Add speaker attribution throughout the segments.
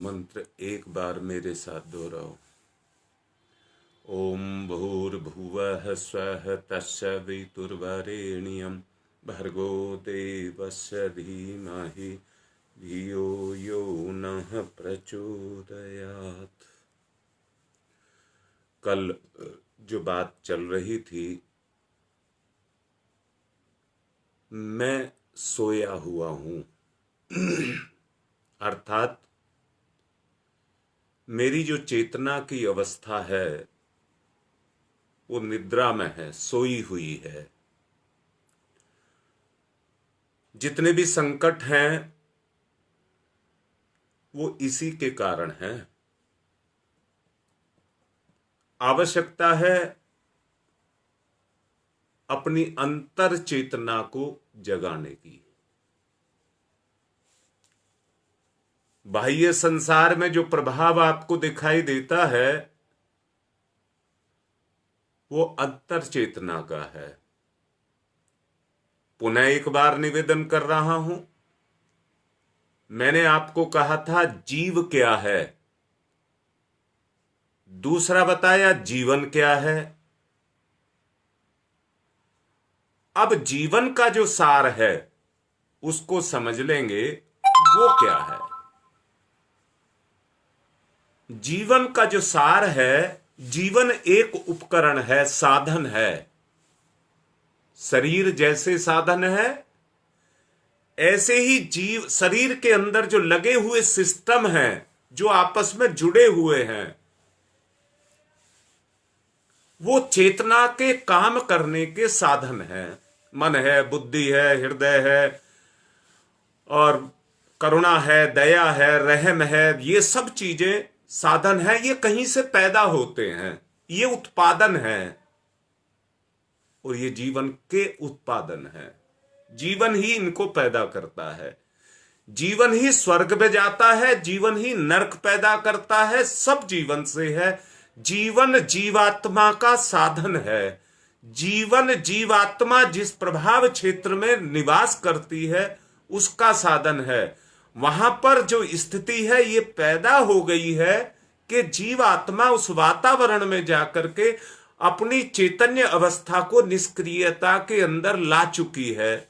Speaker 1: मंत्र एक बार मेरे साथ दोहराओ। ओम भूर्भुवः स्वः तत्सवितुर्वरेण्यं भर्गो देवस्य धीमहि धियो यो नः प्रचोदयात्। कल जो बात चल रही थी, मैं सोया हुआ हूं अर्थात मेरी जो चेतना की अवस्था है वो निद्रा में है, सोई हुई है। जितने भी संकट हैं वो इसी के कारण हैं। आवश्यकता है अपनी अंतर चेतना को जगाने की। बाह्य संसार में जो प्रभाव आपको दिखाई देता है वो अंतर चेतना का है। पुनः एक बार निवेदन कर रहा हूं, मैंने आपको कहा था जीव क्या है, दूसरा बताया जीवन क्या है। अब जीवन का जो सार है उसको समझ लेंगे वो क्या है। जीवन का जो सार है, जीवन एक उपकरण है, साधन है। शरीर जैसे साधन है, ऐसे ही जीव शरीर के अंदर जो लगे हुए सिस्टम हैं, जो आपस में जुड़े हुए हैं, वो चेतना के काम करने के साधन हैं। मन है, बुद्धि है, हृदय है, और करुणा है, दया है, रहम है, ये सब चीजें साधन है। ये कहीं से पैदा होते हैं, ये उत्पादन है, और ये जीवन के उत्पादन है। जीवन ही इनको पैदा करता है। जीवन ही स्वर्ग में जाता है, जीवन ही नरक पैदा करता है, सब जीवन से है। जीवन जीवात्मा का साधन है। जीवन जीवात्मा जिस प्रभाव क्षेत्र में निवास करती है उसका साधन है। वहां पर जो स्थिति है ये पैदा हो गई है कि जीवात्मा उस वातावरण में जाकर के अपनी चैतन्य अवस्था को निष्क्रियता के अंदर ला चुकी है।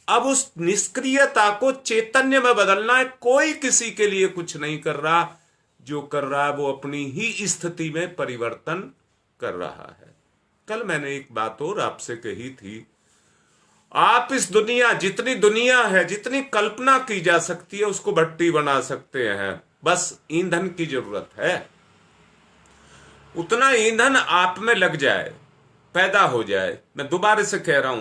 Speaker 1: अब उस निष्क्रियता को चैतन्य में बदलना है। कोई किसी के लिए कुछ नहीं कर रहा, जो कर रहा है वो अपनी ही स्थिति में परिवर्तन कर रहा है। कल मैंने एक बात और आपसे कही थी, आप इस दुनिया, जितनी दुनिया है, जितनी कल्पना की जा सकती है उसको भट्टी बना सकते हैं। बस ईंधन की जरूरत है। उतना ईंधन आप में लग जाए, पैदा हो जाए। मैं दोबारा से कह रहा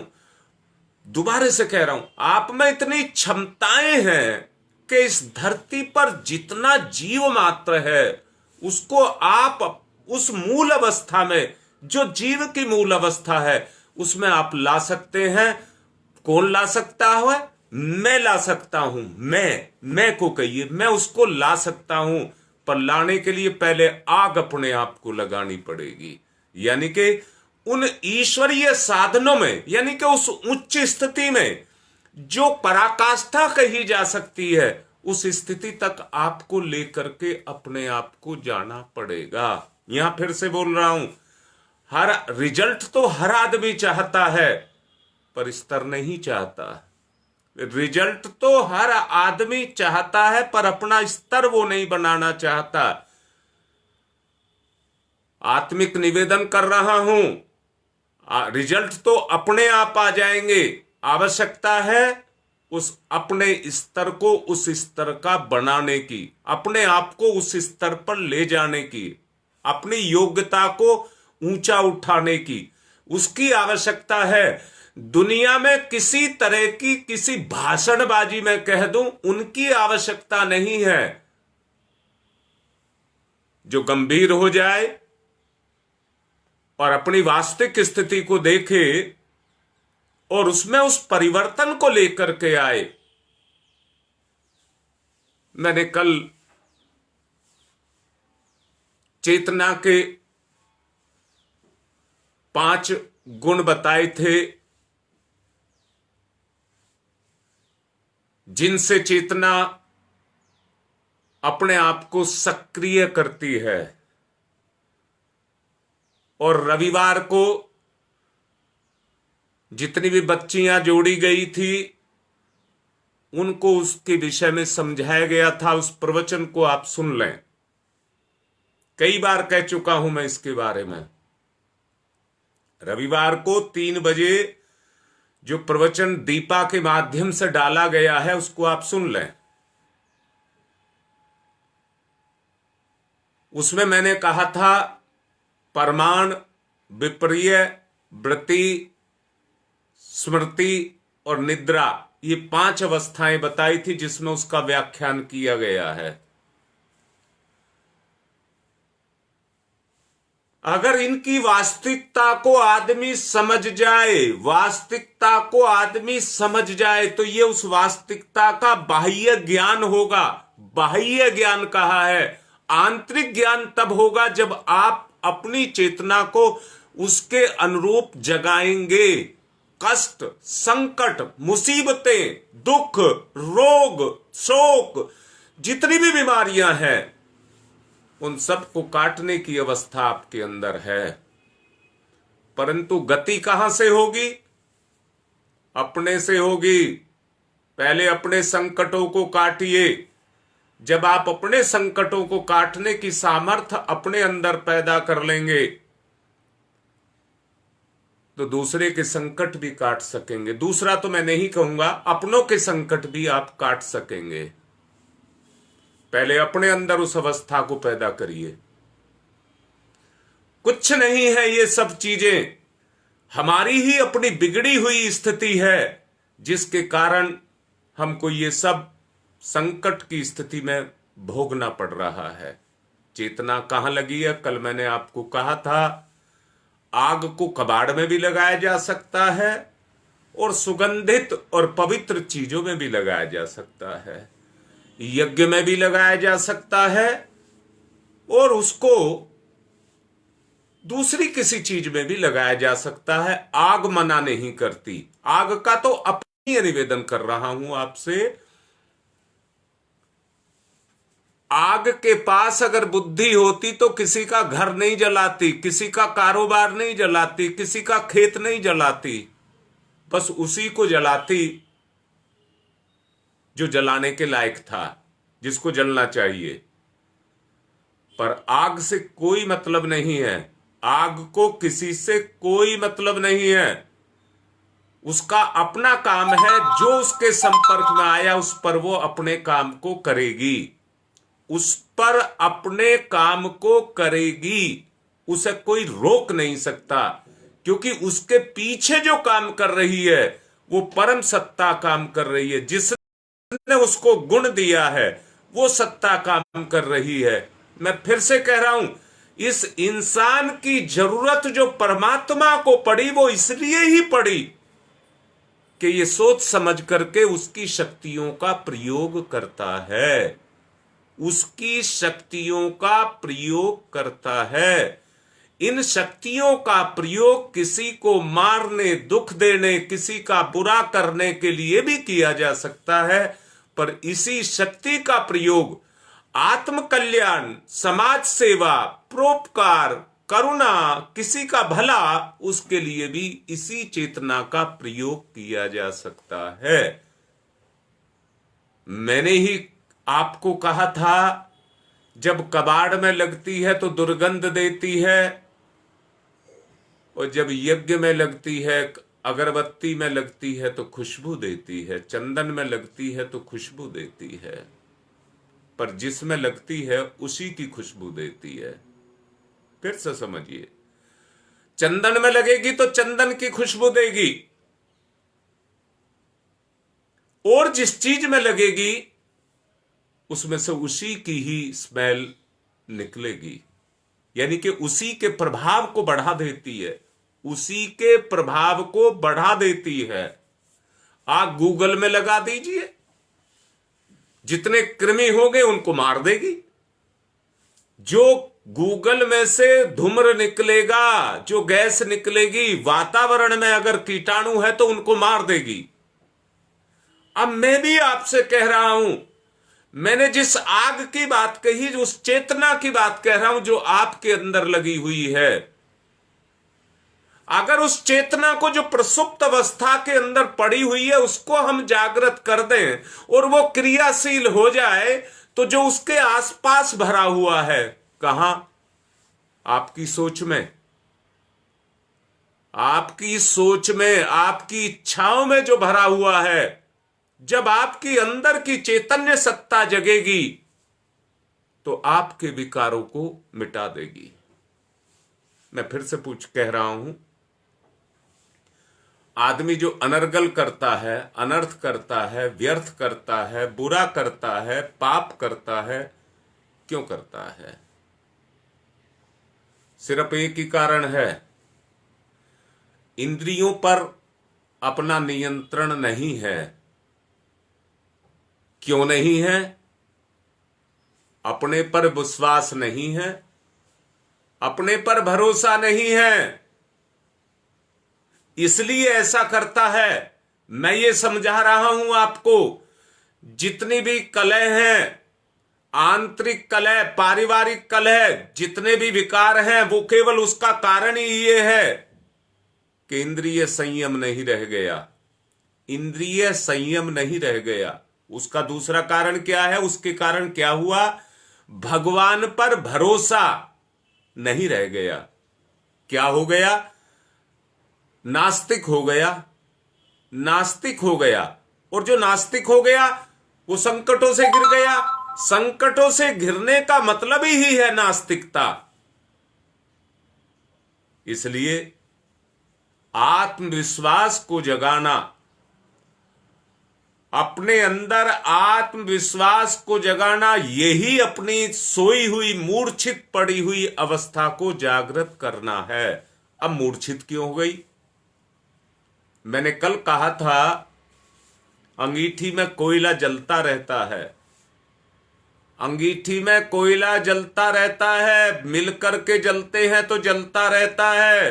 Speaker 1: हूं, आप में इतनी क्षमताएं हैं कि इस धरती पर जितना जीव मात्र है उसको आप उस मूल अवस्था में, जो जीव की मूल अवस्था है, उसमें आप ला सकते हैं। कौन ला सकता है? मैं ला सकता हूं। मैं को कहिए, मैं उसको ला सकता हूं। पर लाने के लिए पहले आग अपने आप को लगानी पड़ेगी। यानी कि उन ईश्वरीय साधनों में, यानी कि उस उच्च स्थिति में जो पराकाष्ठा कही जा सकती है, उस स्थिति तक आपको लेकर के अपने आप को जाना पड़ेगा। यहां फिर से बोल रहा हूं, हर रिजल्ट तो हर आदमी चाहता है पर स्तर नहीं चाहता। रिजल्ट तो हर आदमी चाहता है पर अपना स्तर वो नहीं बनाना चाहता। आत्मिक निवेदन कर रहा हूं, रिजल्ट तो अपने आप आ जाएंगे। आवश्यकता है उस अपने स्तर को उस स्तर का बनाने की, अपने आप को उस स्तर पर ले जाने की, अपनी योग्यता को ऊंचा उठाने की, उसकी आवश्यकता है। दुनिया में किसी तरह की किसी भाषणबाजी में कह दूं, उनकी आवश्यकता नहीं है। जो गंभीर हो जाए और अपनी वास्तविक स्थिति को देखे और उसमें उस परिवर्तन को लेकर के आए। मैंने कल चेतना के 5 गुण बताए थे जिनसे चेतना अपने आप को सक्रिय करती है। और रविवार को जितनी भी बच्चियां जोड़ी गई थी उनको उसके विषय में समझाया गया था। उस प्रवचन को आप सुन लें, कई बार कह चुका हूं मैं इसके बारे में। रविवार को 3 बजे जो प्रवचन दीपा के माध्यम से डाला गया है उसको आप सुन लें। उसमें मैंने कहा था प्रमाण, विपर्य, वृत्ति, स्मृति और निद्रा, ये 5 अवस्थाएं बताई थी जिसमें उसका व्याख्यान किया गया है। अगर इनकी वास्तविकता को आदमी समझ जाए, वास्तविकता को आदमी समझ जाए तो ये उस वास्तविकता का बाह्य ज्ञान होगा। बाह्य ज्ञान कहा है, आंतरिक ज्ञान तब होगा जब आप अपनी चेतना को उसके अनुरूप जगाएंगे। कष्ट, संकट, मुसीबतें, दुख, रोग, शोक, जितनी भी बीमारियां हैं उन सब को काटने की अवस्था आपके अंदर है। परंतु गति कहां से होगी? अपने से होगी। पहले अपने संकटों को काटिए। जब आप अपने संकटों को काटने की सामर्थ्य अपने अंदर पैदा कर लेंगे तो दूसरे के संकट भी काट सकेंगे। दूसरा तो मैं नहीं कहूंगा, अपनों के संकट भी आप काट सकेंगे। पहले अपने अंदर उस अवस्था को पैदा करिए। कुछ नहीं है ये सब चीजें, हमारी ही अपनी बिगड़ी हुई स्थिति है जिसके कारण हमको ये सब संकट की स्थिति में भोगना पड़ रहा है। चेतना कहां लगी है? कल मैंने आपको कहा था आग को कबाड़ में भी लगाया जा सकता है और सुगंधित और पवित्र चीजों में भी लगाया जा सकता है, यज्ञ में भी लगाया जा सकता है और उसको दूसरी किसी चीज में भी लगाया जा सकता है। आग मना नहीं करती। आग का तो अपनी निवेदन कर रहा हूं आपसे। आग के पास अगर बुद्धि होती तो किसी का घर नहीं जलाती, किसी का कारोबार नहीं जलाती, किसी का खेत नहीं जलाती, बस उसी को जलाती जो जलाने के लायक था, जिसको जलना चाहिए। पर आग से कोई मतलब नहीं है, आग को किसी से कोई मतलब नहीं है। उसका अपना काम है, जो उसके संपर्क में आया उस पर वो अपने काम को करेगी, उस पर अपने काम को करेगी। उसे कोई रोक नहीं सकता, क्योंकि उसके पीछे जो काम कर रही है वो परम सत्ता काम कर रही है। जिसने उसको गुण दिया है वो सत्ता काम कर रही है। मैं फिर से कह रहा हूं, इस इंसान की जरूरत जो परमात्मा को पड़ी वो इसलिए ही पड़ी कि ये सोच समझ करके उसकी शक्तियों का प्रयोग करता है, उसकी शक्तियों का प्रयोग करता है। इन शक्तियों का प्रयोग किसी को मारने, दुख देने, किसी का बुरा करने के लिए भी किया जा सकता है, पर इसी शक्ति का प्रयोग आत्म कल्याण, समाज सेवा, परोपकार, करुणा, किसी का भला, उसके लिए भी इसी चेतना का प्रयोग किया जा सकता है। मैंने ही आपको कहा था जब कबाड़ में लगती है तो दुर्गंध देती है, और जब यज्ञ में लगती है, अगरबत्ती में लगती है तो खुशबू देती है, चंदन में लगती है तो खुशबू देती है, पर जिसमें लगती है उसी की खुशबू देती है। फिर से समझिए, चंदन में लगेगी तो चंदन की खुशबू देगी, और जिस चीज में लगेगी उसमें से उसी की ही स्मेल निकलेगी, यानी कि उसी के प्रभाव को बढ़ा देती है, उसी के प्रभाव को बढ़ा देती है। आप गूगल में लगा दीजिए, जितने कृमि होंगे उनको मार देगी। जो गूगल में से धूम्र निकलेगा, जो गैस निकलेगी, वातावरण में अगर कीटाणु है तो उनको मार देगी। अब मैं भी आपसे कह रहा हूं, मैंने जिस आग की कही कही, उस चेतना की बात कह रहा हूं जो आपके अंदर लगी हुई है। अगर उस चेतना को जो प्रसुप्त अवस्था के अंदर पड़ी हुई है उसको हम जागृत कर दें और वो क्रियाशील हो जाए, तो जो उसके आसपास भरा हुआ है, कहां? आपकी सोच में, आपकी सोच में, आपकी इच्छाओं में जो भरा हुआ है, जब आपकी अंदर की चैतन्य सत्ता जगेगी तो आपके विकारों को मिटा देगी। मैं फिर से कह रहा हूं, आदमी जो अनर्गल करता है, अनर्थ करता है, व्यर्थ करता है, बुरा करता है, पाप करता है, क्यों करता है? सिर्फ एक ही कारण है, इंद्रियों पर अपना नियंत्रण नहीं है। क्यों नहीं है? अपने पर विश्वास नहीं है, अपने पर भरोसा नहीं है, इसलिए ऐसा करता है। मैं ये समझा रहा हूं आपको, जितनी भी कलह हैं, आंतरिक कलह, पारिवारिक कलह, जितने भी विकार हैं, वो केवल उसका कारण ही ये है कि इंद्रिय संयम नहीं रह गया। इंद्रिय संयम नहीं रह गया। उसका दूसरा कारण क्या है? उसके कारण क्या हुआ? भगवान पर भरोसा नहीं रह गया। क्या हो गया? नास्तिक हो गया। नास्तिक हो गया, और जो नास्तिक हो गया वो संकटों से गिर गया। संकटों से घिरने का मतलब ही है नास्तिकता। इसलिए आत्मविश्वास को जगाना, अपने अंदर आत्मविश्वास को जगाना, यही अपनी सोई हुई, मूर्छित पड़ी हुई अवस्था को जागृत करना है। अब मूर्छित क्यों हो गई? मैंने कल कहा था, अंगीठी में कोयला जलता रहता है, अंगीठी में कोयला जलता रहता है, मिलकर के जलते हैं तो जलता रहता है,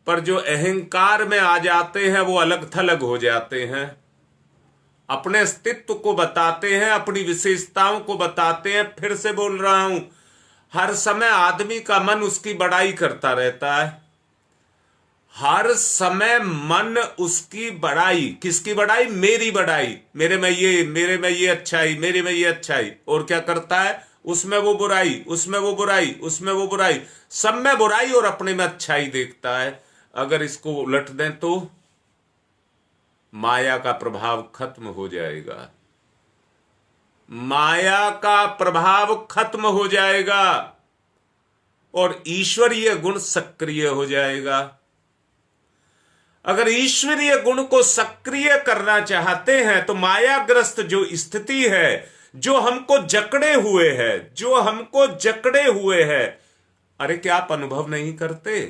Speaker 1: पर जो अहंकार में आ जाते हैं वो अलग थलग हो जाते हैं। अपने अस्तित्व को बताते हैं, अपनी विशेषताओं को बताते हैं। फिर से बोल रहा हूं, हर समय आदमी का मन उसकी बड़ाई करता रहता है। हर समय मन उसकी बड़ाई, किसकी बड़ाई? मेरी बड़ाई, मेरे में ये अच्छाई, मेरे में ये अच्छाई, और क्या करता है? उसमें वो बुराई, उसमें वो बुराई, उसमें वो बुराई, सब में बुराई और अपने में अच्छाई देखता है। अगर इसको उलट दें तो माया का प्रभाव खत्म हो जाएगा। माया का प्रभाव खत्म हो जाएगा और ईश्वरीय गुण सक्रिय हो जाएगा। अगर ईश्वरीय गुण को सक्रिय करना चाहते हैं तो मायाग्रस्त जो स्थिति है, जो हमको जकड़े हुए है, जो हमको जकड़े हुए है, अरे क्या आप अनुभव नहीं करते?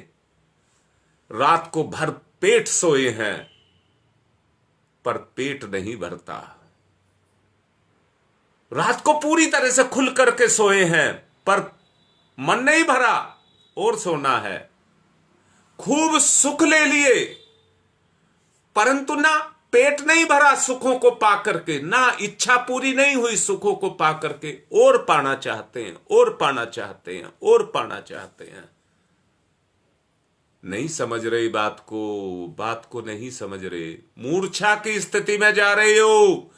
Speaker 1: रात को भर पेट सोए हैं पर पेट नहीं भरता। रात को पूरी तरह से खुल करके सोए हैं पर मन नहीं भरा और सोना है। खूब सुख ले लिए परंतु ना पेट नहीं भरा सुखों को पा करके, ना इच्छा पूरी नहीं हुई सुखों को पा करके, और पाना चाहते हैं, और पाना चाहते हैं, और पाना चाहते हैं। नहीं समझ रहे बात को नहीं समझ रहे। मूर्छा की स्थिति में जा रहे हो,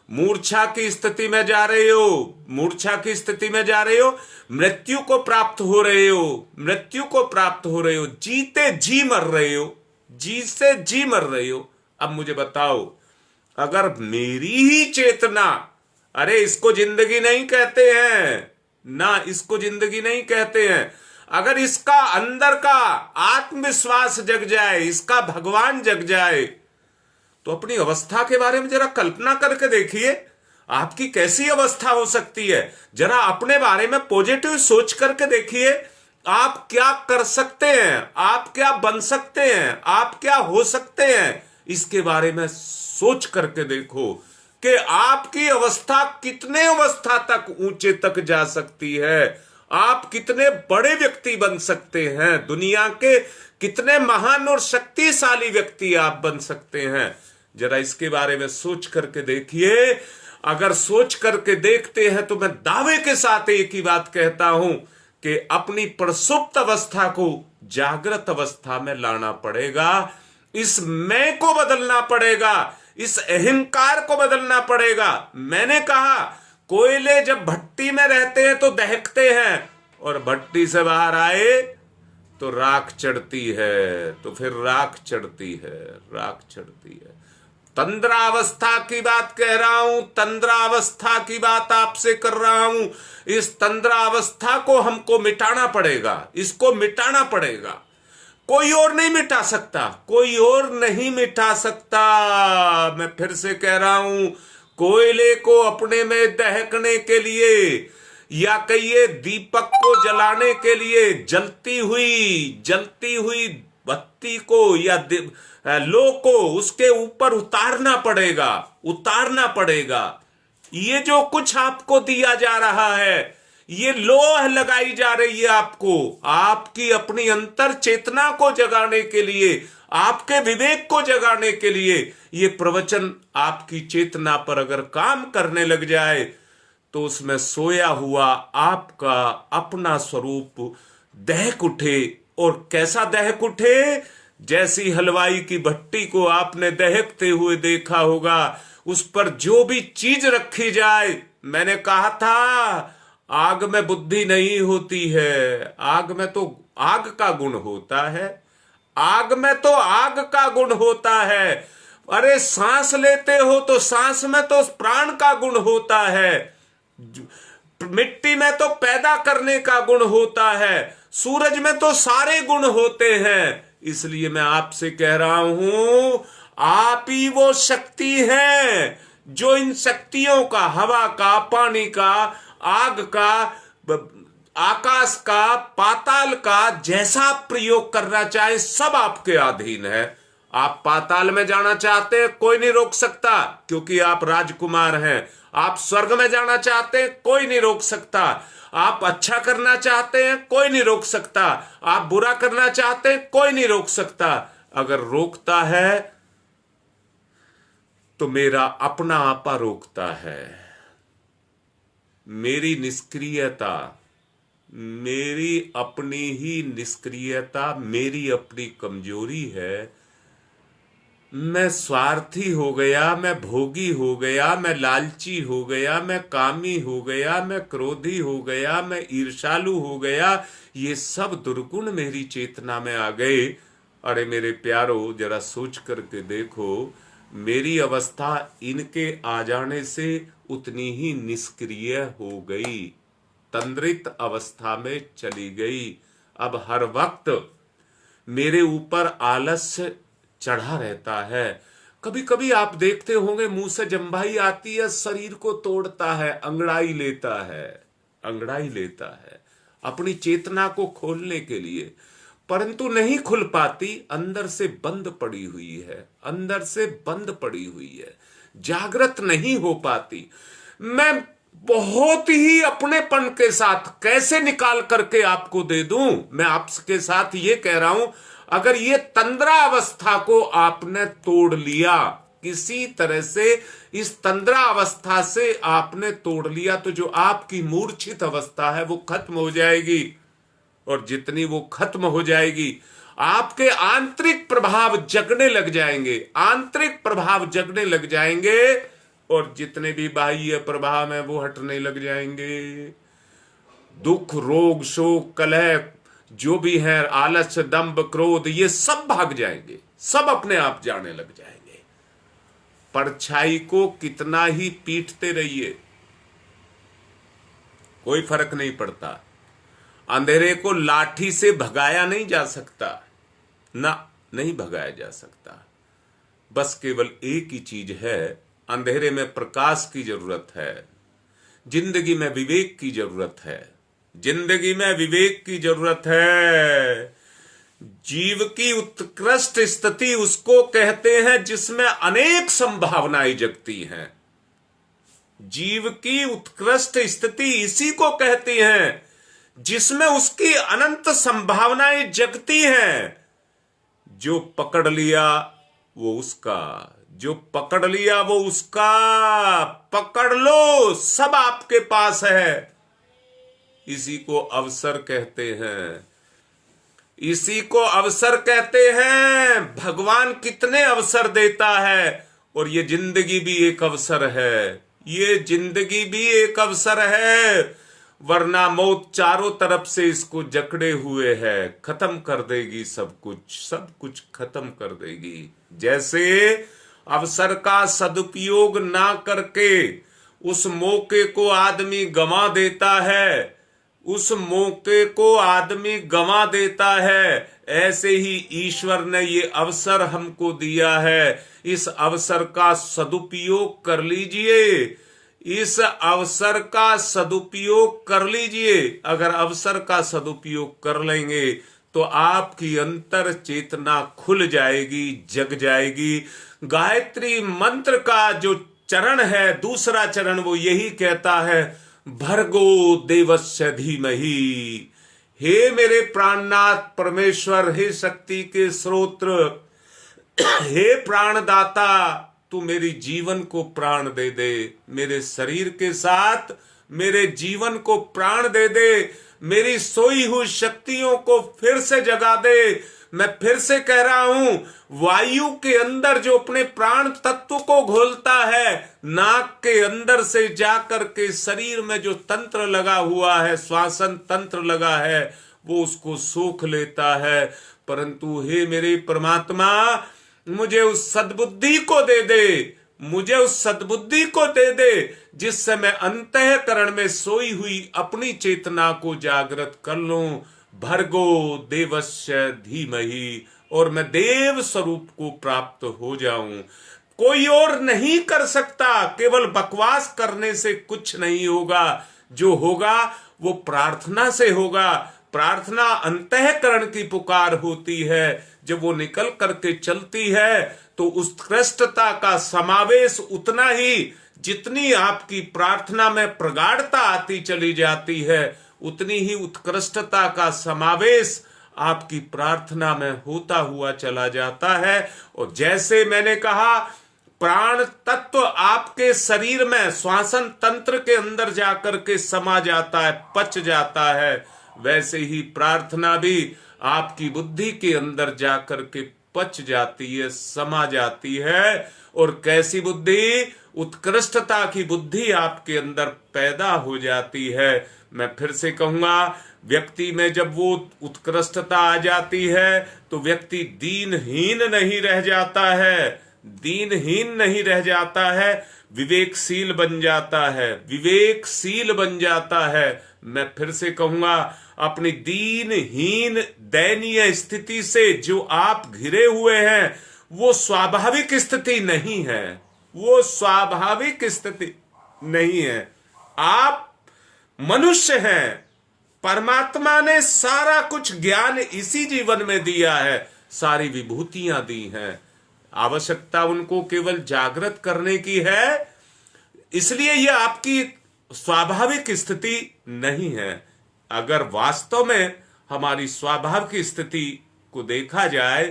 Speaker 1: मूर्छा की स्थिति में जा रहे हो, मूर्छा की स्थिति में जा रहे हो, मृत्यु को प्राप्त हो रहे हो, मृत्यु को प्राप्त हो रहे हो, जीते जी मर रहे हो, जी से जी मर रहे हो। अब मुझे बताओ, अगर मेरी ही चेतना, अरे इसको जिंदगी नहीं कहते हैं ना, इसको जिंदगी नहीं कहते हैं, अगर इसका अंदर का आत्मविश्वास जग जाए, इसका भगवान जग जाए, तो अपनी अवस्था के बारे में जरा कल्पना करके देखिए, आपकी कैसी अवस्था हो सकती है। जरा अपने बारे में पॉजिटिव सोच करके देखिए, आप क्या कर सकते हैं, आप क्या बन सकते हैं, आप क्या हो सकते हैं। इसके बारे में सोच करके देखो कि आपकी अवस्था कितने अवस्था तक ऊंचे तक जा सकती है, आप कितने बड़े व्यक्ति बन सकते हैं, दुनिया के कितने महान और शक्तिशाली व्यक्ति आप बन सकते हैं। जरा इसके बारे में सोच करके देखिए। अगर सोच करके देखते हैं तो मैं दावे के साथ एक ही बात कहता हूं कि अपनी प्रसुप्त अवस्था को जागृत अवस्था में लाना पड़ेगा। इस मैं को बदलना पड़ेगा, इस अहंकार को बदलना पड़ेगा। मैंने कहा कोयले जब भट्टी में रहते हैं तो दहकते हैं, और भट्टी से बाहर आए तो राख चढ़ती है, तो फिर राख चढ़ती है, राख चढ़ती है। तंद्रावस्था की बात कह रहा हूं, तंद्रावस्था की बात आपसे कर रहा हूं। इस तंद्रावस्था को हमको मिटाना पड़ेगा, इसको मिटाना पड़ेगा। कोई और नहीं मिटा सकता, कोई और नहीं मिटा सकता। मैं फिर से कह रहा हूं, कोयले को अपने में दहकने के लिए, या कहिए दीपक को जलाने के लिए, जलती हुई बत्ती को या लो को उसके ऊपर उतारना पड़ेगा, उतारना पड़ेगा। ये जो कुछ आपको दिया जा रहा है, ये लोह लगाई जा रही है आपको, आपकी अपनी अंतर चेतना को जगाने के लिए, आपके विवेक को जगाने के लिए। ये प्रवचन आपकी चेतना पर अगर काम करने लग जाए तो उसमें सोया हुआ आपका अपना स्वरूप दहक उठे। और कैसा दहक उठे? जैसी हलवाई की भट्टी को आपने दहकते हुए देखा होगा, उस पर जो भी चीज रखी जाए, मैंने कहा था आग में बुद्धि नहीं होती है, आग में तो आग का गुण होता है, आग में तो आग का गुण होता है। अरे सांस लेते हो तो सांस में तो प्राण का गुण होता है, मिट्टी में तो पैदा करने का गुण होता है, सूरज में तो सारे गुण होते हैं। इसलिए मैं आपसे कह रहा हूं, आप ही वो शक्ति हैं जो इन शक्तियों का, हवा का, पानी का, आग का, आकाश का, पाताल का, जैसा प्रयोग करना चाहे सब आपके अधीन है। आप पाताल में जाना चाहते हैं, कोई नहीं रोक सकता, क्योंकि आप राजकुमार हैं। आप स्वर्ग में जाना चाहते हैं, कोई नहीं रोक सकता। आप अच्छा करना चाहते हैं, कोई नहीं रोक सकता। आप बुरा करना चाहते हैं, कोई नहीं रोक सकता। अगर रोकता है तो मेरा अपना आपा रोकता है। मेरी निष्क्रियता, मेरी अपनी ही निष्क्रियता, मेरी अपनी कमजोरी है। मैं स्वार्थी हो गया, मैं भोगी हो गया, मैं लालची हो गया, मैं कामी हो गया, मैं क्रोधी हो गया, मैं ईर्ष्यालु हो गया। ये सब दुर्गुण मेरी चेतना में आ गए। अरे मेरे प्यारो, जरा सोच करके देखो, मेरी अवस्था इनके आ जाने से उतनी ही निष्क्रिय हो गई, तंद्रित अवस्था में चली गई। अब हर वक्त मेरे ऊपर आलस्य चढ़ा रहता है। कभी कभी आप देखते होंगे मुंह से जंभाई आती है, शरीर को तोड़ता है, अंगड़ाई लेता है, अंगड़ाई लेता है अपनी चेतना को खोलने के लिए, परंतु नहीं खुल पाती, अंदर से बंद पड़ी हुई है, अंदर से बंद पड़ी हुई है, जागृत नहीं हो पाती। मैं बहुत ही अपनेपन के साथ कैसे निकाल करके आपको दे दूं, मैं आपके साथ ये कह रहा हूं, अगर ये तंद्रा अवस्था को आपने तोड़ लिया, किसी तरह से इस तंद्रा अवस्था से आपने तोड़ लिया, तो जो आपकी मूर्छित अवस्था है वो खत्म हो जाएगी। और जितनी वो खत्म हो जाएगी, आपके आंतरिक प्रभाव जगने लग जाएंगे, आंतरिक प्रभाव जगने लग जाएंगे, और जितने भी बाह्य प्रभाव हैं वो हटने लग जाएंगे। दुख, रोग, शोक, कलह जो भी है, आलस्य, दंभ, क्रोध, ये सब भाग जाएंगे, सब अपने आप जाने लग जाएंगे। परछाई को कितना ही पीटते रहिए, कोई फर्क नहीं पड़ता। अंधेरे को लाठी से भगाया नहीं जा सकता, ना, नहीं भगाया जा सकता। बस केवल एक ही चीज है, अंधेरे में प्रकाश की जरूरत है, जिंदगी में विवेक की जरूरत है, जिंदगी में विवेक की जरूरत है। जीव की उत्कृष्ट स्थिति उसको कहते हैं जिसमें अनेक संभावनाएं जगती हैं। जीव की उत्कृष्ट स्थिति इसी को कहती हैं जिसमें उसकी अनंत संभावनाएं जगती हैं। जो पकड़ लिया वो उसका, जो पकड़ लिया वो उसका, पकड़ लो, सब आपके पास है। इसी को अवसर कहते हैं, इसी को अवसर कहते हैं। भगवान कितने अवसर देता है, और ये जिंदगी भी एक अवसर है, ये जिंदगी भी एक अवसर है। वरना मौत चारों तरफ से इसको जकड़े हुए है, खत्म कर देगी सब कुछ खत्म कर देगी। जैसे अवसर का सदुपयोग ना करके उस मौके को आदमी गंवा देता है, उस मौके को आदमी गंवा देता है, ऐसे ही ईश्वर ने ये अवसर हमको दिया है। इस अवसर का सदुपयोग कर लीजिए, इस अवसर का सदुपयोग कर लीजिए। अगर अवसर का सदुपयोग कर लेंगे तो आपकी अंतर चेतना खुल जाएगी, जग जाएगी। गायत्री मंत्र का जो चरण है, दूसरा चरण, वो यही कहता है, भर्गो देवस्य धीमहि। हे मेरे प्राणनाथ परमेश्वर, हे शक्ति के स्रोत्र, हे प्राणदाता, तू मेरी जीवन को प्राण दे दे, मेरे शरीर के साथ मेरे जीवन को प्राण दे दे, मेरी सोई हुई शक्तियों को फिर से जगा दे। मैं फिर से कह रहा हूं, वायु के अंदर जो अपने प्राण तत्व को घोलता है, नाक के अंदर से जाकर के शरीर में जो तंत्र लगा हुआ है, श्वासन तंत्र लगा है, वो उसको सोख लेता है। परंतु हे मेरे परमात्मा, मुझे उस सद्बुद्धि को दे दे, मुझे उस सद्बुद्धि को दे दे, जिससे मैं अंतःकरण में सोई हुई अपनी चेतना को जागृत कर लूं। भर्गो देवस्य धीमहि, और मैं देव स्वरूप को प्राप्त हो जाऊं। कोई और नहीं कर सकता, केवल बकवास करने से कुछ नहीं होगा। जो होगा वो प्रार्थना से होगा। प्रार्थना अंतःकरण की पुकार होती है। जब वो निकल करके चलती है तो उत्कृष्टता का समावेश उतना ही, जितनी आपकी प्रार्थना में प्रगाढ़ता आती चली जाती है, उतनी ही उत्कृष्टता का समावेश आपकी प्रार्थना में होता हुआ चला जाता है। और जैसे मैंने कहा, प्राण तत्व आपके शरीर में श्वासन तंत्र के अंदर जाकर के समा जाता है, पच जाता है, वैसे ही प्रार्थना भी आपकी बुद्धि के अंदर जाकर के पच जाती है, समा जाती है। और कैसी बुद्धि? उत्कृष्टता की बुद्धि आपके अंदर पैदा हो जाती है। मैं फिर से कहूंगा, व्यक्ति में जब वो उत्कृष्टता आ जाती है तो व्यक्ति दीनहीन नहीं रह जाता है, दीनहीन नहीं रह जाता है, विवेकशील बन जाता है, विवेकशील बन जाता है। मैं फिर से कहूंगा, अपनी दीनहीन दयनीय स्थिति से जो आप घिरे हुए हैं, वो स्वाभाविक स्थिति नहीं है, वो स्वाभाविक स्थिति नहीं है। आप मनुष्य हैं, परमात्मा ने सारा कुछ ज्ञान इसी जीवन में दिया है, सारी विभूतियां दी हैं। आवश्यकता उनको केवल जागृत करने की है। इसलिए यह आपकी स्वाभाविक स्थिति नहीं है। अगर वास्तव में हमारी स्वाभाविक स्थिति को देखा जाए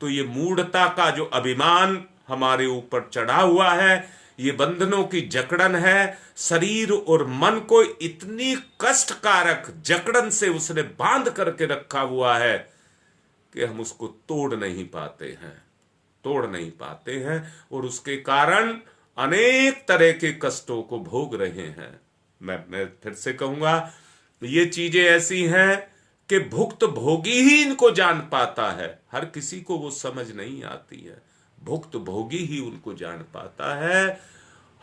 Speaker 1: तो ये मूढ़ता का जो अभिमान हमारे ऊपर चढ़ा हुआ है, ये बंधनों की जकड़न है। शरीर और मन को इतनी कष्टकारक जकड़न से उसने बांध करके रखा हुआ है कि हम उसको तोड़ नहीं पाते हैं, तोड़ नहीं पाते हैं, और उसके कारण अनेक तरह के कष्टों को भोग रहे हैं। मैं फिर से कहूंगा, ये चीजें ऐसी हैं कि भुक्त भोगी ही इनको जान पाता है, हर किसी को वो समझ नहीं आती है। भुक्त भोगी ही उनको जान पाता है,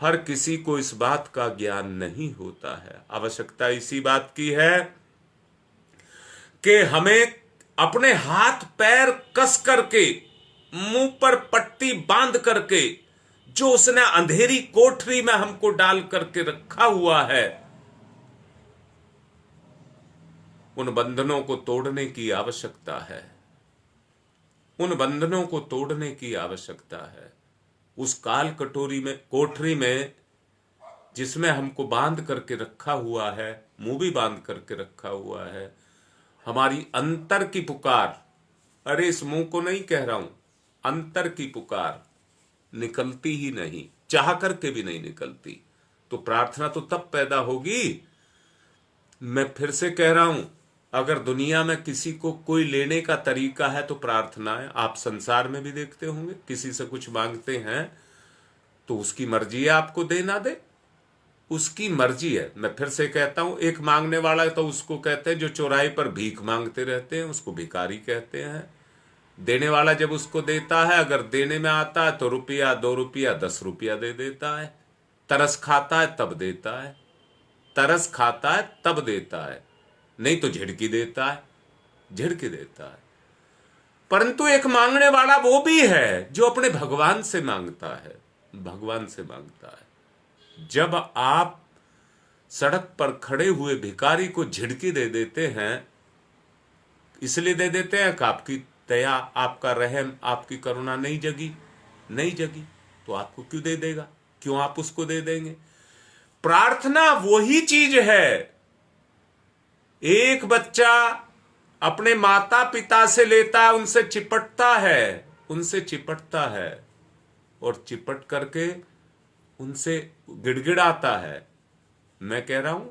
Speaker 1: हर किसी को इस बात का ज्ञान नहीं होता है। आवश्यकता इसी बात की है कि हमें अपने हाथ पैर कस करके, मुंह पर पट्टी बांध करके, जो उसने अंधेरी कोठरी में हमको डाल करके रखा हुआ है, उन बंधनों को तोड़ने की आवश्यकता है, उन बंधनों को तोड़ने की आवश्यकता है। उस काल कटोरी में, कोठरी में, जिसमें हमको बांध करके रखा हुआ है, मुंह भी बांध करके रखा हुआ है, हमारी अंतर की पुकार, अरे इस मुंह को नहीं कह रहा हूं, अंतर की पुकार, निकलती ही नहीं, चाह करके भी नहीं निकलती। तो प्रार्थना तो तब पैदा होगी, मैं फिर से कह रहा हूं, अगर दुनिया में किसी को कोई लेने का तरीका है तो प्रार्थना है। आप संसार में भी देखते होंगे, किसी से कुछ मांगते हैं तो उसकी मर्जी है आपको देना दे, उसकी मर्जी है। मैं फिर से कहता हूं, एक मांगने वाला तो उसको कहते हैं जो चौराहे पर भीख मांगते रहते हैं, उसको भिखारी कहते हैं। देने वाला जब उसको देता है, अगर देने में आता है तो रुपया, 2 रुपया, 10 रुपया दे देता है। तरस खाता है तब देता है, तरस खाता है तब देता है, नहीं तो झिड़की देता है, झिड़की देता है। परंतु एक मांगने वाला वो भी है जो अपने भगवान से मांगता है, भगवान से मांगता है। जब आप सड़क पर खड़े हुए भिखारी को झिड़की दे देते हैं, इसलिए दे देते हैं कि आपकी दया, आपका रहम, आपकी करुणा नहीं जगी, नहीं जगी, तो आपको क्यों दे देगा, क्यों आप उसको दे देंगे। प्रार्थना वही चीज है। एक बच्चा अपने माता पिता से लेता है, उनसे चिपटता है, उनसे चिपटता है और चिपट करके उनसे गिड़गिड़ाता है। मैं कह रहा हूं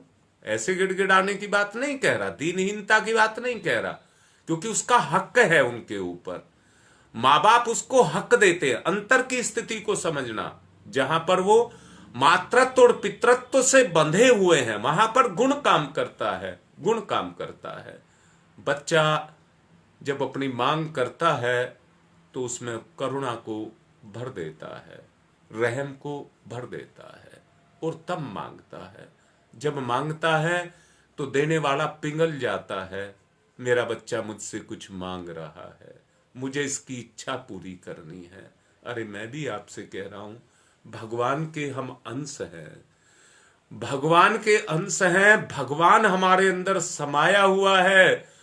Speaker 1: ऐसे गिड़गिड़ाने की बात नहीं कह रहा, दीनहीनता की बात नहीं कह रहा, क्योंकि उसका हक है उनके ऊपर। माँ बाप उसको हक देते हैं। अंतर की स्थिति को समझना, जहां पर वो मातृत्व और पितृत्व से बंधे हुए हैं, वहां पर गुण काम करता है, गुण काम करता है। बच्चा जब अपनी मांग करता है तो उसमें करुणा को भर देता है, रहम को भर देता है और तब मांगता है। जब मांगता है तो देने वाला पिघल जाता है, मेरा बच्चा मुझसे कुछ मांग रहा है, मुझे इसकी इच्छा पूरी करनी है। अरे मैं भी आपसे कह रहा हूं, भगवान के हम अंश हैं, भगवान के अंश हैं, भगवान हमारे अंदर समाया हुआ है,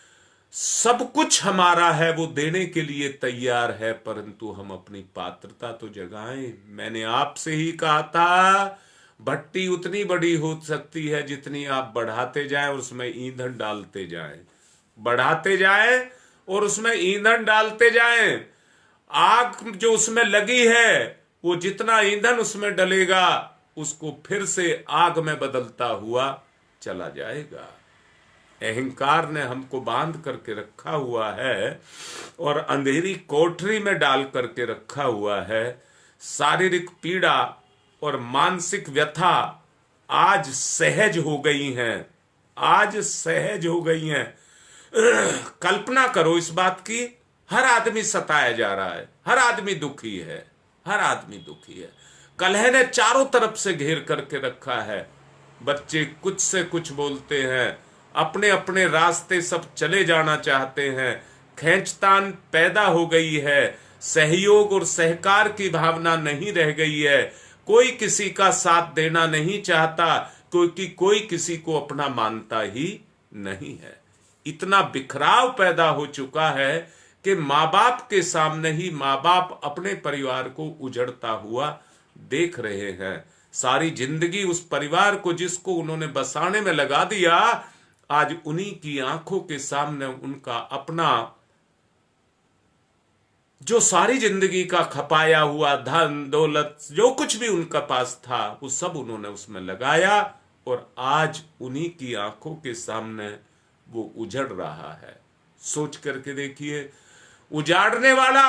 Speaker 1: सब कुछ हमारा है, वो देने के लिए तैयार है, परंतु हम अपनी पात्रता तो जगाएं। मैंने आपसे ही कहा था, भट्टी उतनी बड़ी हो सकती है जितनी आप बढ़ाते जाएं और उसमें ईंधन डालते जाएं, बढ़ाते जाएं और उसमें ईंधन डालते जाएं। आग जो उसमें लगी है, वो जितना ईंधन उसमें डलेगा उसको फिर से आग में बदलता हुआ चला जाएगा। अहंकार ने हमको बांध करके रखा हुआ है और अंधेरी कोठरी में डाल करके रखा हुआ है। शारीरिक पीड़ा और मानसिक व्यथा आज सहज हो गई हैं, आज सहज हो गई हैं। कल्पना करो इस बात की, हर आदमी सताया जा रहा है, हर आदमी दुखी है, हर आदमी दुखी है। कलह ने चारों तरफ से घेर करके रखा है। बच्चे कुछ से कुछ बोलते हैं, अपने अपने रास्ते सब चले जाना चाहते हैं, खींचतान पैदा हो गई है, सहयोग और सहकार की भावना नहीं रह गई है, कोई किसी का साथ देना नहीं चाहता, क्योंकि कोई किसी को अपना मानता ही नहीं है। इतना बिखराव पैदा हो चुका है कि माँ बाप के सामने ही माँ बाप अपने परिवार को उजड़ता हुआ देख रहे हैं। सारी जिंदगी उस परिवार को जिसको उन्होंने बसाने में लगा दिया, आज उन्हीं की आंखों के सामने उनका अपना जो सारी जिंदगी का खपाया हुआ धन दौलत जो कुछ भी उनका पास था, वो सब उन्होंने उसमें लगाया और आज उन्हीं की आंखों के सामने वो उजड़ रहा है। सोच करके देखिए, उजाड़ने वाला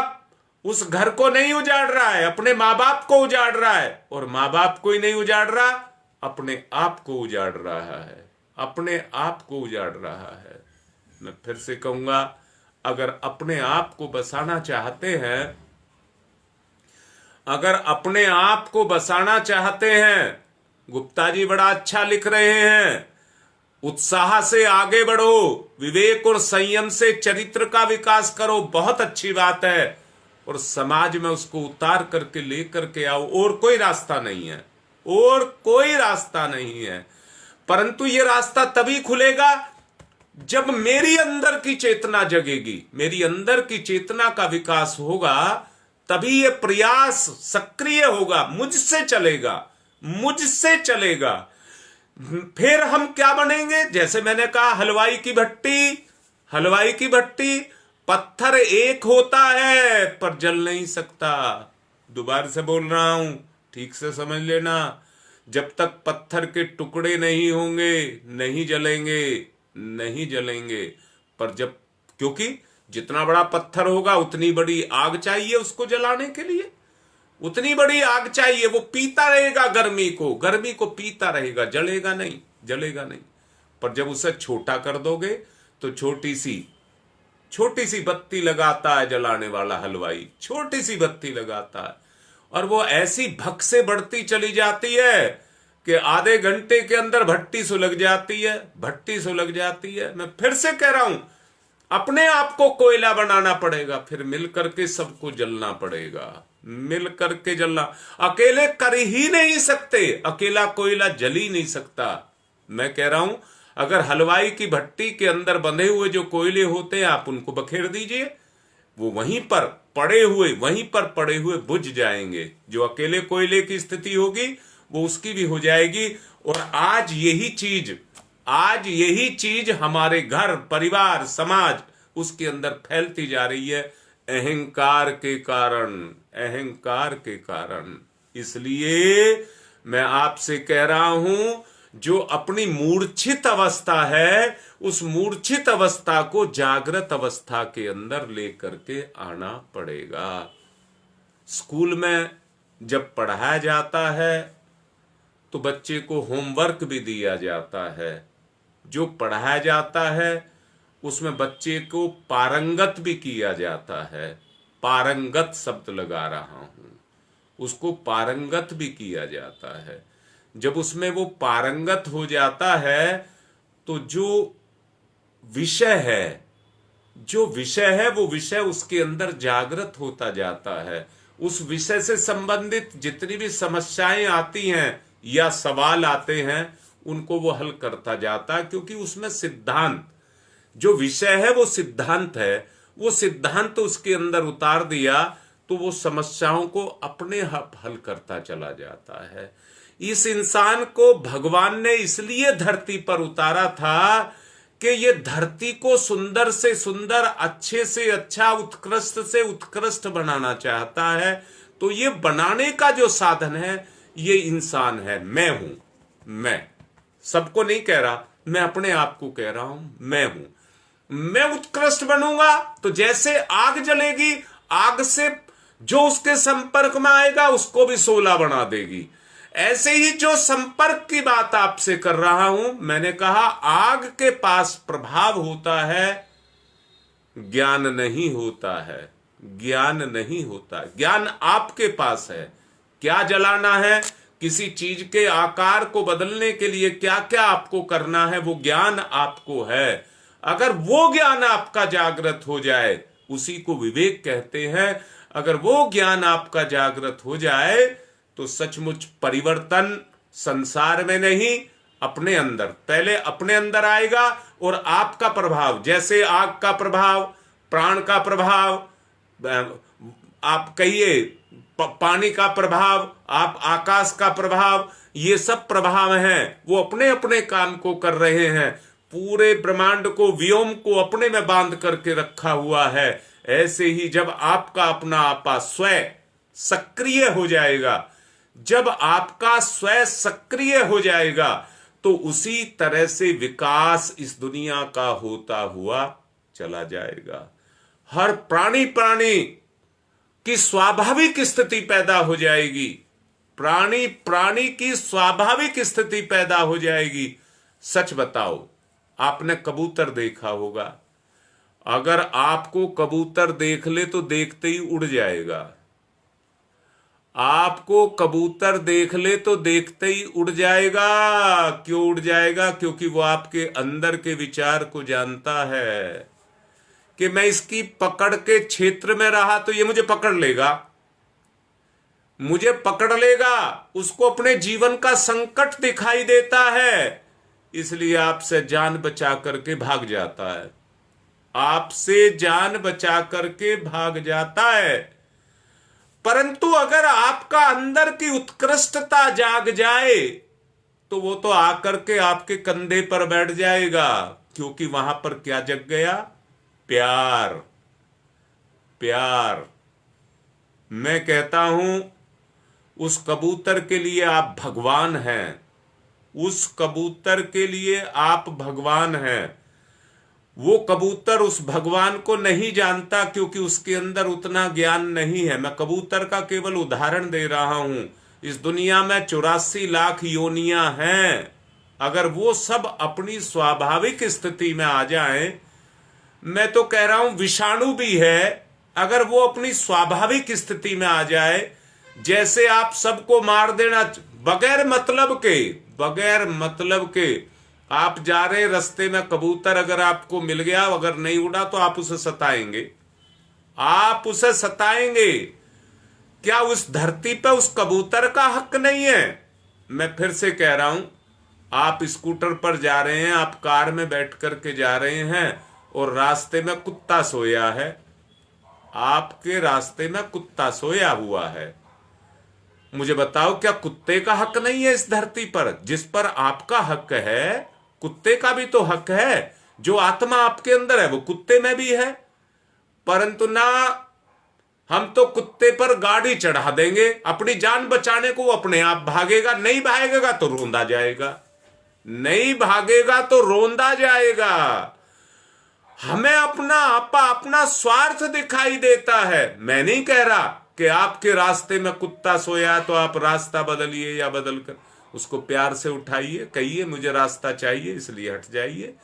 Speaker 1: उस घर को नहीं उजाड़ रहा है, अपने माँ बाप को उजाड़ रहा है, और माँ बाप को ही नहीं उजाड़ रहा, अपने आप को उजाड़ रहा है, अपने आप को उजाड़ रहा है। मैं फिर से कहूंगा, अगर अपने आप को बसाना चाहते हैं, अगर अपने आप को बसाना चाहते हैं, गुप्ता जी बड़ा अच्छा लिख रहे हैं, उत्साह से आगे बढ़ो, विवेक और संयम से चरित्र का विकास करो, बहुत अच्छी बात है, और समाज में उसको उतार करके लेकर के आओ। और कोई रास्ता नहीं है, और कोई रास्ता नहीं है। परंतु ये रास्ता तभी खुलेगा जब मेरी अंदर की चेतना जगेगी, मेरी अंदर की चेतना का विकास होगा, तभी ये प्रयास सक्रिय होगा, मुझसे चलेगा, मुझसे चलेगा। फिर हम क्या बनेंगे? जैसे मैंने कहा, हलवाई की भट्टी, हलवाई की भट्टी, पत्थर एक होता है पर जल नहीं सकता, दोबारा से बोल रहा हूं, ठीक से समझ लेना। जब तक पत्थर के टुकड़े नहीं होंगे नहीं जलेंगे, नहीं जलेंगे। पर जब, क्योंकि जितना बड़ा पत्थर होगा उतनी बड़ी आग चाहिए उसको जलाने के लिए, उतनी बड़ी आग चाहिए। वो पीता रहेगा गर्मी को पीता रहेगा, जलेगा नहीं, जलेगा नहीं। पर जब उसे छोटा कर दोगे तो छोटी सी बत्ती लगाता है जलाने वाला हलवाई, छोटी सी बत्ती लगाता है, और वो ऐसी भक से बढ़ती चली जाती है कि आधे घंटे के अंदर भट्टी सुलग जाती है, भट्टी सुलग जाती है। मैं फिर से कह रहा हूं, अपने आप को कोयला बनाना पड़ेगा, फिर मिल करके सबको जलना पड़ेगा, मिल करके जलना। अकेले कर ही नहीं सकते, अकेला कोयला जल ही नहीं सकता। मैं कह रहा हूं, अगर हलवाई की भट्टी के अंदर बंधे हुए जो कोयले होते हैं आप उनको बखेर दीजिए, वो वहीं पर पड़े हुए बुझ जाएंगे। जो अकेले कोयले की स्थिति होगी वो उसकी भी हो जाएगी। और आज यही चीज हमारे घर, परिवार, समाज, उसके अंदर फैलती जा रही है, अहंकार के कारण, अहंकार के कारण। इसलिए मैं आपसे कह रहा हूं, जो अपनी मूर्छित अवस्था है उस मूर्छित अवस्था को जागृत अवस्था के अंदर लेकर के आना पड़ेगा। स्कूल में जब पढ़ाया जाता है तो बच्चे को होमवर्क भी दिया जाता है। जो पढ़ाया जाता है उसमें बच्चे को पारंगत भी किया जाता है। पारंगत शब्द लगा रहा हूं, उसको पारंगत भी किया जाता है। जब उसमें वो पारंगत हो जाता है तो जो विषय है वो विषय उसके अंदर जागृत होता जाता है। उस विषय से संबंधित जितनी भी समस्याएं आती हैं या सवाल आते हैं उनको वो हल करता जाता है, क्योंकि उसमें सिद्धांत, जो विषय है वो सिद्धांत है, वो सिद्धांत उसके अंदर उतार दिया तो वो समस्याओं को अपने आप हल करता चला जाता है। इस इंसान को भगवान ने इसलिए धरती पर उतारा था कि ये धरती को सुंदर से सुंदर, अच्छे से अच्छा, उत्कृष्ट से उत्कृष्ट बनाना चाहता है। तो ये बनाने का जो साधन है ये इंसान है। मैं हूं, मैं सबको नहीं कह रहा, मैं अपने आप को कह रहा हूं, मैं हूं। मैं उत्कृष्ट बनूंगा तो जैसे आग जलेगी, आग से जो उसके संपर्क में आएगा उसको भी शोला बना देगी। ऐसे ही जो संपर्क की बात आपसे कर रहा हूं, मैंने कहा आग के पास प्रभाव होता है, ज्ञान नहीं होता है, ज्ञान नहीं होता। ज्ञान आपके पास है, क्या जलाना है, किसी चीज के आकार को बदलने के लिए क्या क्या आपको करना है, वो ज्ञान आपको है। अगर वो ज्ञान आपका जागृत हो जाए, उसी को विवेक कहते हैं, अगर वो ज्ञान आपका जागृत हो जाए तो सचमुच परिवर्तन संसार में नहीं, अपने अंदर, पहले अपने अंदर आएगा। और आपका प्रभाव, जैसे आग का प्रभाव, प्राण का प्रभाव, आप कहिए पानी का प्रभाव, आप आकाश का प्रभाव, ये सब प्रभाव हैं, वो अपने अपने काम को कर रहे हैं। पूरे ब्रह्मांड को, व्योम को अपने में बांध करके रखा हुआ है। ऐसे ही जब आपका अपना आपा स्वयं सक्रिय हो जाएगा, जब आपका स्वयं सक्रिय हो जाएगा तो उसी तरह से विकास इस दुनिया का होता हुआ चला जाएगा। हर प्राणी की स्वाभाविक स्थिति पैदा हो जाएगी, प्राणी की स्वाभाविक स्थिति पैदा हो जाएगी। सच बताओ, आपने कबूतर देखा होगा, अगर आपको कबूतर देख ले तो देखते ही उड़ जाएगा। आपको कबूतर देख ले तो देखते ही उड़ जाएगा। क्यों उड़ जाएगा? क्योंकि वो आपके अंदर के विचार को जानता है कि मैं इसकी पकड़ के क्षेत्र में रहा तो ये मुझे पकड़ लेगा, मुझे पकड़ लेगा। उसको अपने जीवन का संकट दिखाई देता है, इसलिए आपसे जान बचा करके भाग जाता है, आपसे जान बचा करके भाग जाता है। परंतु अगर आपका अंदर की उत्कृष्टता जाग जाए तो वो तो आकर के आपके कंधे पर बैठ जाएगा, क्योंकि वहां पर क्या जग गया? प्यार। प्यार। मैं कहता हूं उस कबूतर के लिए आप भगवान हैं, उस कबूतर के लिए आप भगवान हैं। वो कबूतर उस भगवान को नहीं जानता क्योंकि उसके अंदर उतना ज्ञान नहीं है। मैं कबूतर का केवल उदाहरण दे रहा हूं। इस दुनिया में 84 लाख योनियां हैं। अगर वो सब अपनी स्वाभाविक स्थिति में आ जाएं, मैं तो कह रहा हूं विषाणु भी है, अगर वो अपनी स्वाभाविक स्थिति में आ जाए, जैसे आप सबको मार देना बगैर मतलब के आप जा रहे रास्ते में, कबूतर अगर आपको मिल गया, अगर नहीं उड़ा तो आप उसे सताएंगे, आप उसे सताएंगे। क्या उस धरती पे उस कबूतर का हक नहीं है? मैं फिर से कह रहा हूं, आप स्कूटर पर जा रहे हैं, आप कार में बैठ करके जा रहे हैं और रास्ते में कुत्ता सोया है, आपके रास्ते में कुत्ता सोया हुआ है। मुझे बताओ, क्या कुत्ते का हक नहीं है इस धरती पर? जिस पर आपका हक है, कुत्ते का भी तो हक है। जो आत्मा आपके अंदर है वो कुत्ते में भी है। परंतु ना, हम तो कुत्ते पर गाड़ी चढ़ा देंगे, अपनी जान बचाने को वो अपने आप भागेगा, नहीं भागेगा तो रोंदा जाएगा, नहीं भागेगा तो रोंदा जाएगा। हमें अपना आपा, अपना स्वार्थ दिखाई देता है। मैं नहीं कह रहा कि आपके रास्ते में कुत्ता सोया तो आप रास्ता बदलिए या बदल कर उसको प्यार से उठाइए, कहिए मुझे रास्ता चाहिए इसलिए हट जाइए।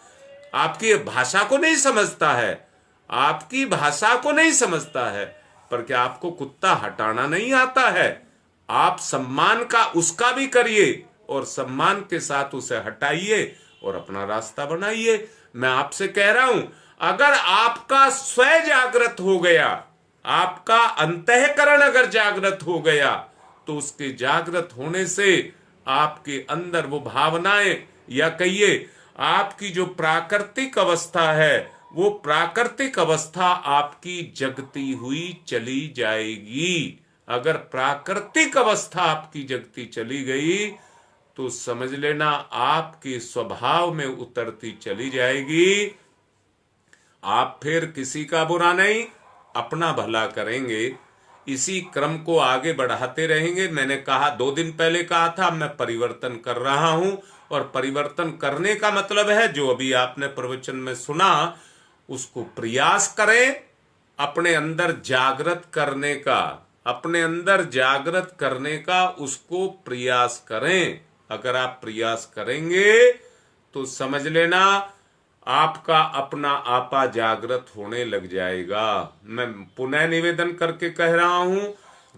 Speaker 1: आपकी भाषा को नहीं समझता है, आपकी भाषा को नहीं समझता है। पर क्या आपको कुत्ता हटाना नहीं आता है? आप सम्मान का उसका भी करिए और सम्मान के साथ उसे हटाइए और अपना रास्ता बनाइए। मैं आपसे कह रहा हूं, अगर आपका स्वयं जागृत हो गया, आपका अंतःकरण अगर जागृत हो गया, तो उसके जागृत होने से आपके अंदर वो भावनाएं, या कहिए आपकी जो प्राकृतिक अवस्था है, वो प्राकृतिक अवस्था आपकी जगती हुई चली जाएगी। अगर प्राकृतिक अवस्था आपकी जगती चली गई तो समझ लेना आपके स्वभाव में उतरती चली जाएगी। आप फिर किसी का बुरा नहीं, अपना भला करेंगे। इसी क्रम को आगे बढ़ाते रहेंगे। मैंने कहा, 2 दिन पहले कहा था, मैं परिवर्तन कर रहा हूं। और परिवर्तन करने का मतलब है, जो अभी आपने प्रवचन में सुना, उसको प्रयास करें, अपने अंदर जागृत करने का, अपने अंदर जागृत करने का उसको प्रयास करें। अगर आप प्रयास करेंगे तो समझ लेना आपका अपना आपा जागृत होने लग जाएगा। मैं पुनः निवेदन करके कह रहा हूं,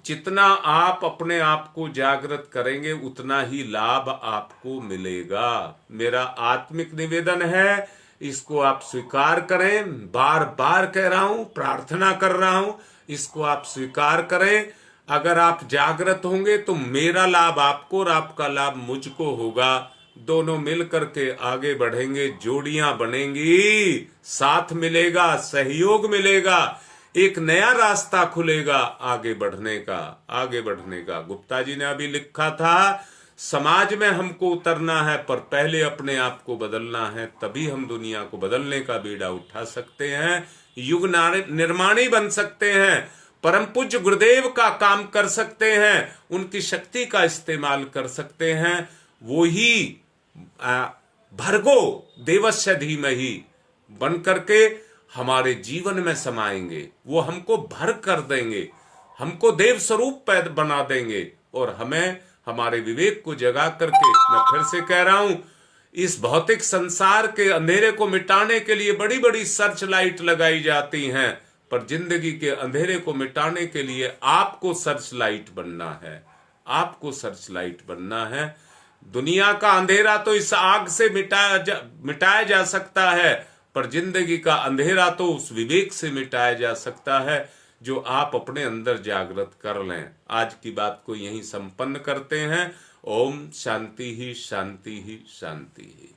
Speaker 1: जितना आप अपने आप को जागृत करेंगे उतना ही लाभ आपको मिलेगा। मेरा आत्मिक निवेदन है, इसको आप स्वीकार करें। बार बार कह रहा हूं, प्रार्थना कर रहा हूं, इसको आप स्वीकार करें। अगर आप जागृत होंगे तो मेरा लाभ आपको और आपका लाभ मुझको होगा। दोनों मिलकर के आगे बढ़ेंगे, जोड़ियां बनेंगी, साथ मिलेगा, सहयोग मिलेगा, एक नया रास्ता खुलेगा आगे बढ़ने का। गुप्ता जी ने अभी लिखा था, समाज में हमको उतरना है, पर पहले अपने आप को बदलना है, तभी हम दुनिया को बदलने का बीड़ा उठा सकते हैं, युग निर्माणी बन सकते हैं, परम पूज्य गुरुदेव का काम कर सकते हैं, उनकी शक्ति का इस्तेमाल कर सकते हैं। वो ही भर्गो देवस्य धीमहि बन करके हमारे जीवन में समाएंगे। वो हमको भर कर देंगे, हमको देव स्वरूप बना देंगे और हमें हमारे विवेक को जगा करके, मैं फिर से कह रहा हूं, इस भौतिक संसार के अंधेरे को मिटाने के लिए बड़ी बड़ी सर्च लाइट लगाई जाती हैं, पर जिंदगी के अंधेरे को मिटाने के लिए आपको सर्च लाइट बनना है, आपको सर्च लाइट बनना है। दुनिया का अंधेरा तो इस आग से मिटाया जा सकता है, पर जिंदगी का अंधेरा तो उस विवेक से मिटाया जा सकता है जो आप अपने अंदर जागृत कर लें। आज की बात को यहीं संपन्न करते हैं। ओम शांति ही शांति ही शांति ही।